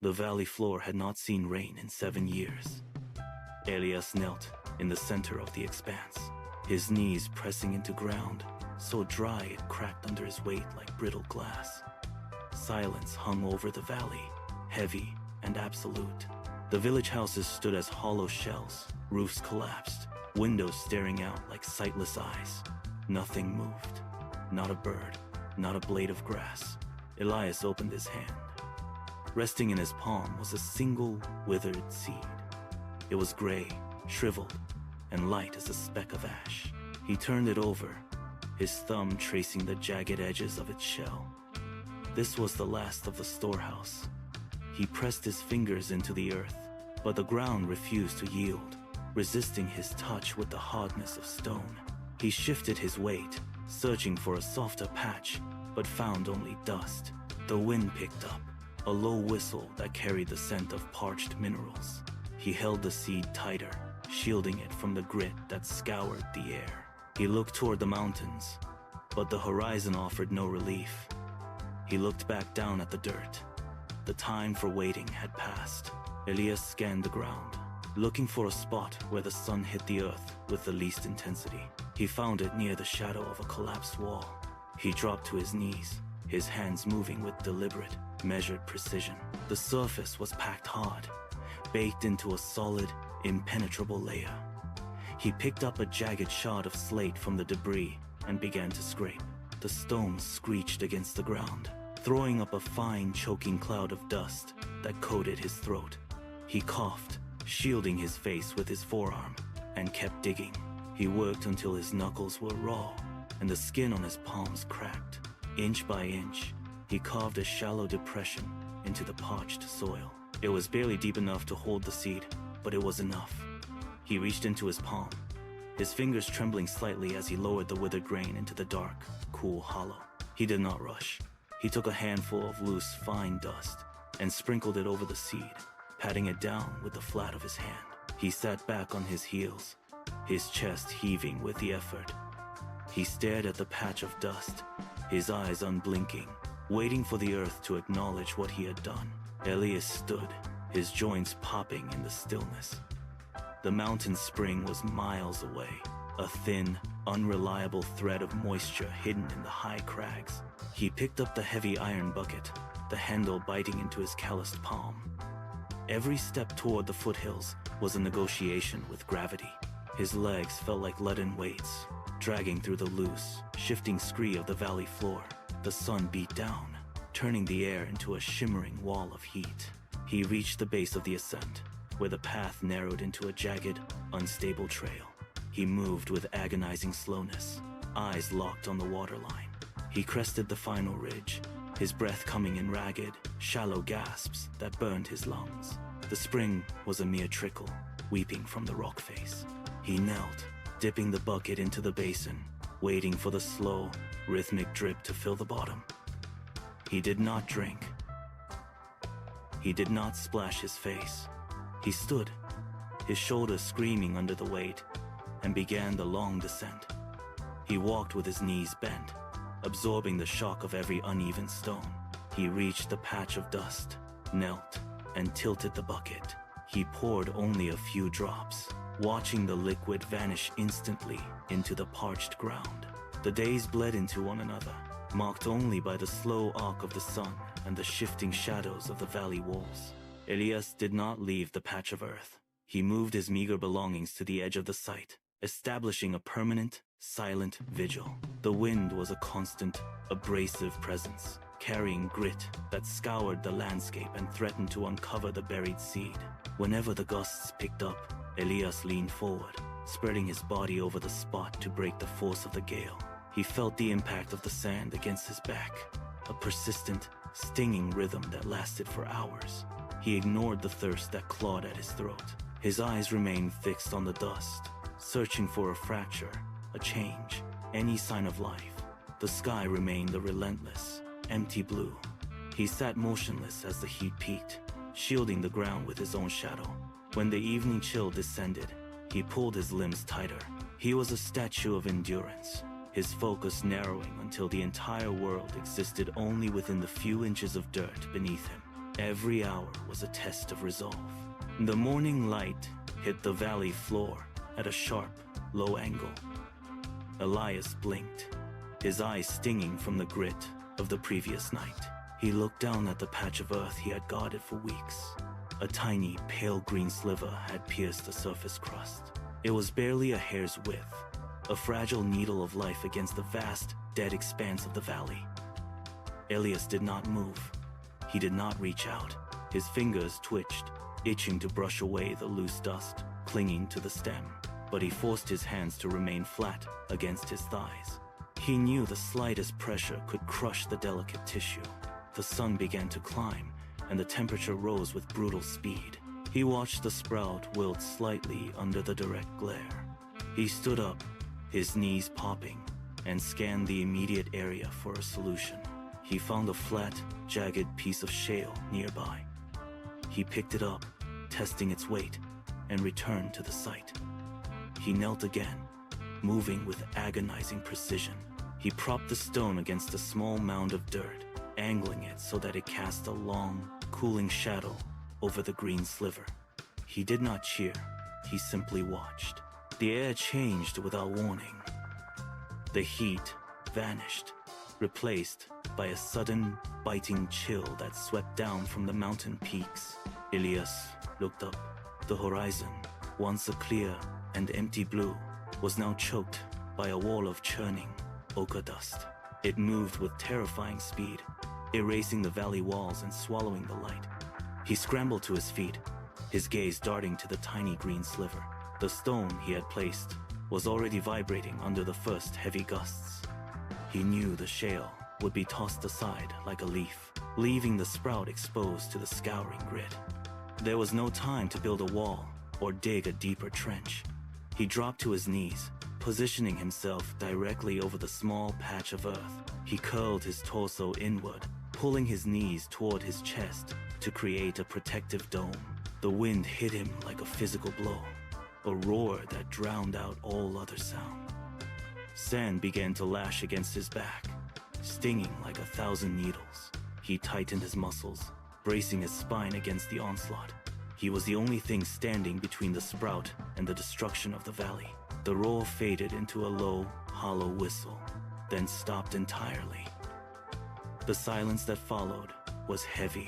The valley floor had not seen rain in 7 years. Elias knelt in the center of the expanse, his knees pressing into ground, so dry it cracked under his weight like brittle glass. Silence hung over the valley, heavy and absolute. The village houses stood as hollow shells, roofs collapsed, windows staring out like sightless eyes. Nothing moved. Not a bird, not a blade of grass. Elias opened his hand. Resting in his palm was a single withered seed. It was gray, shriveled, and light as a speck of ash. He turned it over, his thumb tracing the jagged edges of its shell. This was the last of the storehouse. He pressed his fingers into the earth, but the ground refused to yield, resisting his touch with the hardness of stone. He shifted his weight, searching for a softer patch, but found only dust. The wind picked up, a low whistle that carried the scent of parched minerals. He held the seed tighter, shielding it from the grit that scoured the air. He looked toward the mountains, but the horizon offered no relief. He looked back down at the dirt. The time for waiting had passed. Elias scanned the ground, looking for a spot where the sun hit the earth with the least intensity. He found it near the shadow of a collapsed wall. He dropped to his knees, his hands moving with deliberate, measured precision. The surface was packed hard, baked into a solid, impenetrable layer. He picked up a jagged shard of slate from the debris and began to scrape. The stones screeched against the ground, throwing up a fine, choking cloud of dust that coated his throat. He coughed, shielding his face with his forearm, and kept digging. He worked until his knuckles were raw and the skin on his palms cracked. Inch by inch, he carved a shallow depression into the parched soil. It was barely deep enough to hold the seed, but it was enough. He reached into his palm, his fingers trembling slightly as he lowered the withered grain into the dark, cool hollow. He did not rush. He took a handful of loose, fine dust and sprinkled it over the seed, patting it down with the flat of his hand. He sat back on his heels, his chest heaving with the effort. He stared at the patch of dust, his eyes unblinking, waiting for the earth to acknowledge what he had done. Elias stood, his joints popping in the stillness. The mountain spring was miles away, a thin, unreliable thread of moisture hidden in the high crags. He picked up the heavy iron bucket, the handle biting into his calloused palm. Every step toward the foothills was a negotiation with gravity. His legs felt like leaden weights, dragging through the loose, shifting scree of the valley floor. The sun beat down, turning the air into a shimmering wall of heat. He reached the base of the ascent, where the path narrowed into a jagged, unstable trail. He moved with agonizing slowness, eyes locked on the waterline. He crested the final ridge, his breath coming in ragged, shallow gasps that burned his lungs. The spring was a mere trickle, weeping from the rock face. He knelt, dipping the bucket into the basin, waiting for the slow, rhythmic drip to fill the bottom. He did not drink. He did not splash his face. He stood, his shoulders screaming under the weight, and began the long descent. He walked with his knees bent, absorbing the shock of every uneven stone. He reached the patch of dust, knelt, and tilted the bucket. He poured only a few drops, watching the liquid vanish instantly into the parched ground. The days bled into one another, marked only by the slow arc of the sun and the shifting shadows of the valley walls. Elias did not leave the patch of earth. He moved his meager belongings to the edge of the site, establishing a permanent, silent vigil. The wind was a constant, abrasive presence, carrying grit that scoured the landscape and threatened to uncover the buried seed. Whenever the gusts picked up, Elias leaned forward, spreading his body over the spot to break the force of the gale. He felt the impact of the sand against his back, a persistent, stinging rhythm that lasted for hours. He ignored the thirst that clawed at his throat. His eyes remained fixed on the dust, searching for a fracture, a change, any sign of life. The sky remained a relentless, empty blue. He sat motionless as the heat peaked, shielding the ground with his own shadow. When the evening chill descended, he pulled his limbs tighter. He was a statue of endurance, his focus narrowing until the entire world existed only within the few inches of dirt beneath him. Every hour was a test of resolve. The morning light hit the valley floor at a sharp, low angle. Elias blinked, his eyes stinging from the grit of the previous night. He looked down at the patch of earth he had guarded for weeks. A tiny, pale green sliver had pierced the surface crust. It was barely a hair's width, a fragile needle of life against the vast, dead expanse of the valley. Elias did not move. He did not reach out. His fingers twitched, itching to brush away the loose dust clinging to the stem, but he forced his hands to remain flat against his thighs. He knew the slightest pressure could crush the delicate tissue. The sun began to climb, and the temperature rose with brutal speed. He watched the sprout wilt slightly under the direct glare. He stood up, his knees popping, and scanned the immediate area for a solution. He found a flat, jagged piece of shale nearby. He picked it up, testing its weight, and returned to the site. He knelt again, moving with agonizing precision. He propped the stone against a small mound of dirt, angling it so that it cast a long, cooling shadow over the green sliver. He did not cheer, he simply watched. The air changed without warning. The heat vanished, replaced by a sudden, biting chill that swept down from the mountain peaks. Elias looked up. The horizon, once a clear and empty blue, was now choked by a wall of churning ochre dust. It moved with terrifying speed, erasing the valley walls and swallowing the light. He scrambled to his feet, his gaze darting to the tiny green sliver. The stone he had placed was already vibrating under the first heavy gusts. He knew the shale would be tossed aside like a leaf, leaving the sprout exposed to the scouring grit. There was no time to build a wall or dig a deeper trench. He dropped to his knees, positioning himself directly over the small patch of earth. He curled his torso inward, pulling his knees toward his chest to create a protective dome. The wind hit him like a physical blow, a roar that drowned out all other sound. Sand began to lash against his back, stinging like 1,000 needles. He tightened his muscles, bracing his spine against the onslaught. He was the only thing standing between the sprout and the destruction of the valley. The roar faded into a low, hollow whistle, then stopped entirely. The silence that followed was heavy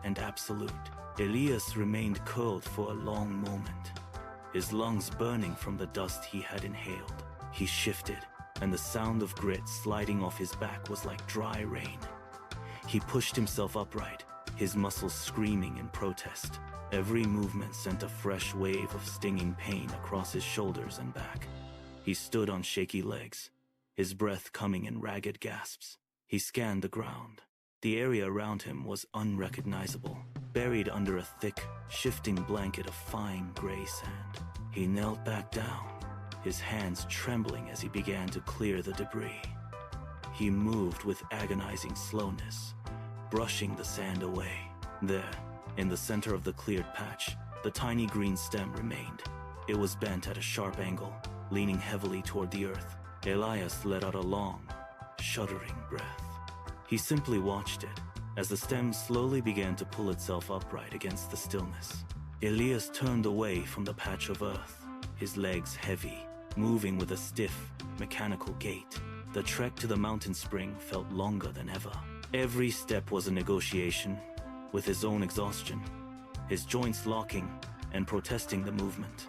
and absolute. Elias remained curled for a long moment, his lungs burning from the dust he had inhaled. He shifted, and the sound of grit sliding off his back was like dry rain. He pushed himself upright, his muscles screaming in protest. Every movement sent a fresh wave of stinging pain across his shoulders and back. He stood on shaky legs, his breath coming in ragged gasps. He scanned the ground. The area around him was unrecognizable, buried under a thick, shifting blanket of fine gray sand. He knelt back down, his hands trembling as he began to clear the debris. He moved with agonizing slowness, brushing the sand away. There, in the center of the cleared patch, the tiny green stem remained. It was bent at a sharp angle, leaning heavily toward the earth. Elias let out a long, shuddering breath. He simply watched it, as the stem slowly began to pull itself upright against the stillness. Elias turned away from the patch of earth, his legs heavy, moving with a stiff, mechanical gait. The trek to the mountain spring felt longer than ever. Every step was a negotiation with his own exhaustion, his joints locking and protesting the movement.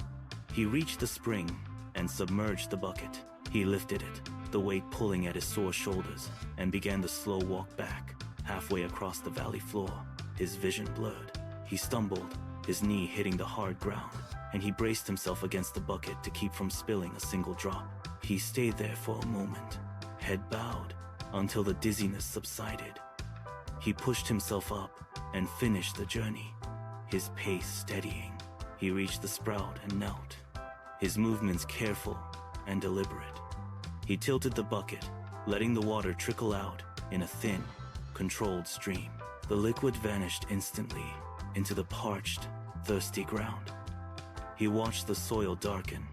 He reached the spring and submerged the bucket. He lifted it, the weight pulling at his sore shoulders, and began the slow walk back, halfway across the valley floor, his vision blurred. He stumbled, his knee hitting the hard ground, and he braced himself against the bucket to keep from spilling a single drop. He stayed there for a moment, head bowed, until the dizziness subsided. He pushed himself up and finished the journey, his pace steadying. He reached the sprout and knelt, his movements careful and deliberate. He tilted the bucket, letting the water trickle out in a thin, controlled stream. The liquid vanished instantly into the parched, thirsty ground. He watched the soil darken,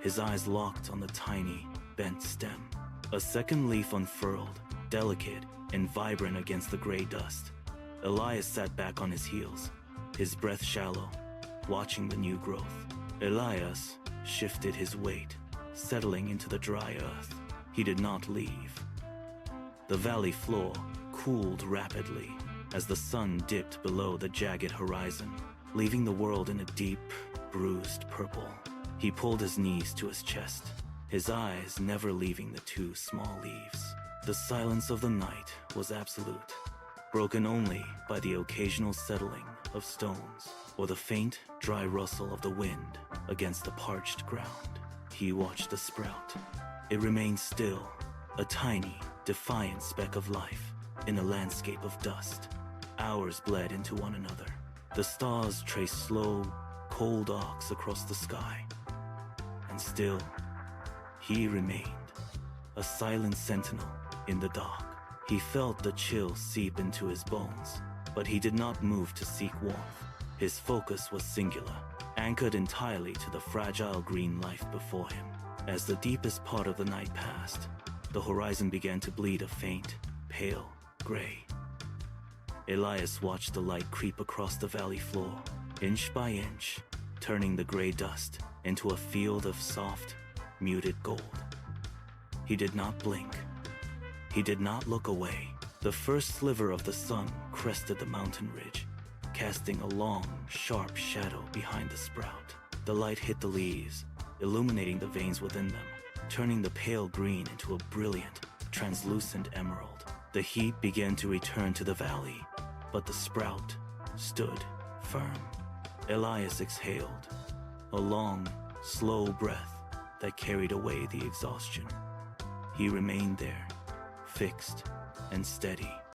his eyes locked on the tiny, bent stem. A second leaf unfurled, delicate and vibrant against the gray dust. Elias sat back on his heels, his breath shallow, watching the new growth. Elias shifted his weight, settling into the dry earth. He did not leave. The valley floor cooled rapidly as the sun dipped below the jagged horizon, leaving the world in a deep, bruised purple. He pulled his knees to his chest, his eyes never leaving the two small leaves. The silence of the night was absolute, broken only by the occasional settling of stones or the faint, dry rustle of the wind against the parched ground. He watched the sprout. It remained still, a tiny, defiant speck of life in a landscape of dust. Hours bled into one another. The stars traced slow, cold arcs across the sky. And still, he remained, a silent sentinel in the dark. He felt the chill seep into his bones, but he did not move to seek warmth. His focus was singular, anchored entirely to the fragile green life before him. As the deepest part of the night passed, the horizon began to bleed a faint, pale gray. Elias watched the light creep across the valley floor, inch by inch, turning the gray dust into a field of soft, muted gold. He did not blink. He did not look away. The first sliver of the sun crested the mountain ridge, casting a long, sharp shadow behind the sprout. The light hit the leaves, illuminating the veins within them, turning the pale green into a brilliant, translucent emerald. The heat began to return to the valley, but the sprout stood firm. Elias exhaled, a long, slow breath that carried away the exhaustion. He remained there, fixed and steady,